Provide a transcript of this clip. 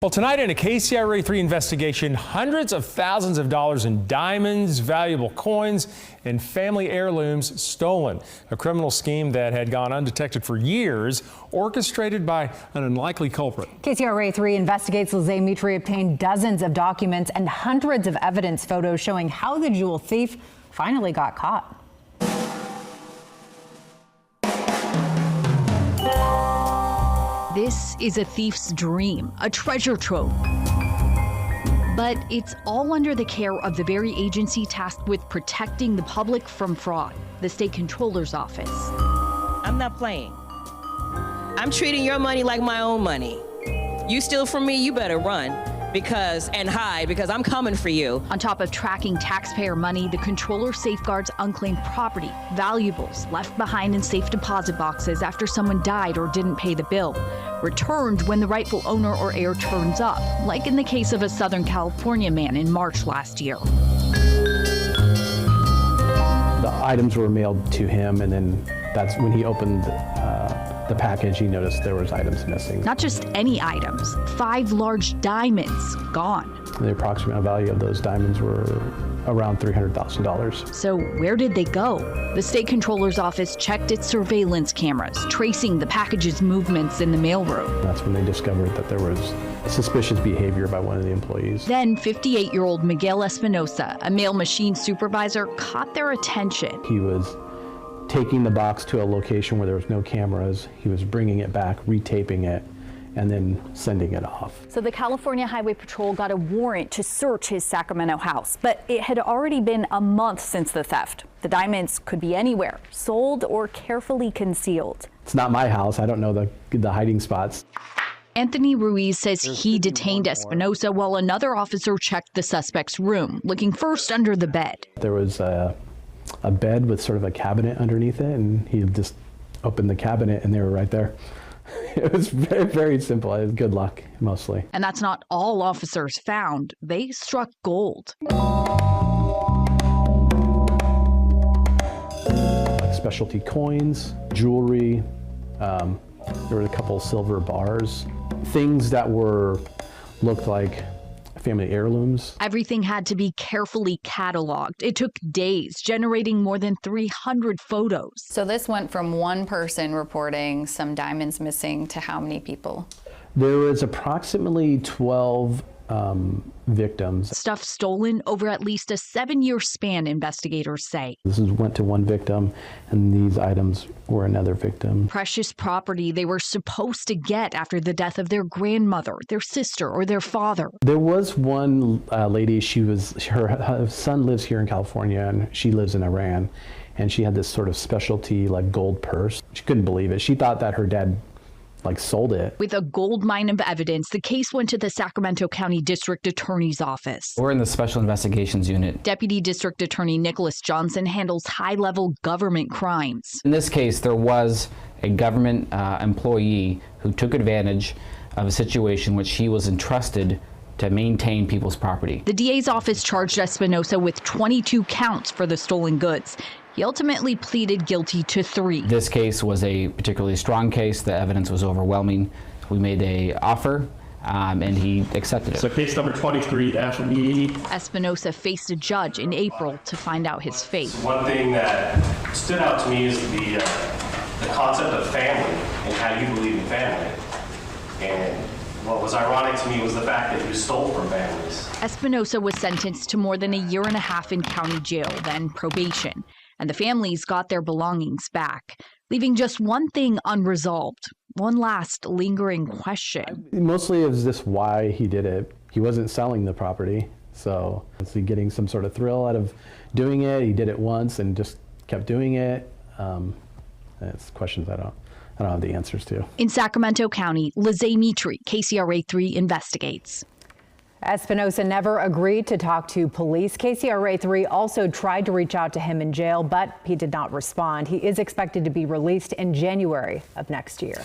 Well, tonight in a KCRA 3 investigation, hundreds of thousands of dollars in diamonds, valuable coins, and family heirlooms stolen. A criminal scheme that had gone undetected for years, orchestrated by an unlikely culprit. KCRA 3 investigates. Lizay Mitri obtained dozens of documents and hundreds of evidence photos showing how the jewel thief finally got caught. This is a thief's dream, a treasure trove. But it's all under the care of the very agency tasked with protecting the public from fraud, the state controller's office. I'm not playing. I'm treating your money like my own money. You steal from me, you better run and hide because I'm coming for you. On top of tracking taxpayer money, the controller safeguards unclaimed property, valuables left behind in safe deposit boxes after someone died or didn't pay the bill, returned when the rightful owner or heir turns up, like in the case of a Southern California man in March last year. The items were mailed to him, and then that's when he opened the package, he noticed there was items missing. Not just any items, 5 large diamonds gone. The approximate value of those diamonds were around $300,000. So where did they go? The state controller's office checked its surveillance cameras, tracing the package's movements in the mailroom. That's when they discovered that there was suspicious behavior by one of the employees. Then 58-year-old Miguel Espinosa, a mail machine supervisor, caught their attention. He was taking the box to a location where there was no cameras. He was bringing it back, retaping it, and then sending it off. So the California Highway Patrol got a warrant to search his Sacramento house, but it had already been a month since the theft. The diamonds could be anywhere, sold or carefully concealed. It's not my house. I don't know the hiding spots. Anthony Ruiz says he detained Espinosa while another officer checked the suspect's room, looking first under the bed. There was a bed with sort of a cabinet underneath it, and he just opened the cabinet and they were right there. It was very, very simple. It was good luck, mostly. And that's not all officers found. They struck gold. Like specialty coins, jewelry, there were a couple silver bars, things that looked like family heirlooms. Everything had to be carefully cataloged. It took days, generating more than 300 photos. So this went from one person reporting some diamonds missing to how many people? There was approximately 12 victims. Stuff stolen over at least a 7-year span, investigators say. This went to one victim, and these items were another victim. Precious property they were supposed to get after the death of their grandmother, their sister, or their father. There was one lady, her son lives here in California, and she lives in Iran, and she had this sort of specialty like gold purse. She couldn't believe it. She thought that her dad sold it. With a gold mine of evidence, the case went to the Sacramento County District Attorney's Office. We're in the Special Investigations Unit. Deputy District Attorney Nicholas Johnson handles high-level government crimes. In this case, there was a government employee who took advantage of a situation which he was entrusted to maintain people's property. The DA's office charged Espinosa with 22 counts for the stolen goods. He ultimately pleaded guilty to 3. This case was a particularly strong case. The evidence was overwhelming. We made an offer, and he accepted it. So case number 23-E. Espinosa faced a judge in April to find out his fate. One thing that stood out to me is the concept of family and how you believe in family. And what was ironic to me was the fact that you stole from families. Espinosa was sentenced to more than a year and a half in county jail, then probation. And the families got their belongings back, leaving just one thing unresolved, one last lingering question. Mostly it was just why he did it. He wasn't selling the property, so is he getting some sort of thrill out of doing it? He did it once and just kept doing it. It's questions I don't have the answers to. In Sacramento County, Lizay Mitri, KCRA 3 investigates. Espinosa never agreed to talk to police. KCRA 3 also tried to reach out to him in jail, but he did not respond. He is expected to be released in January of next year.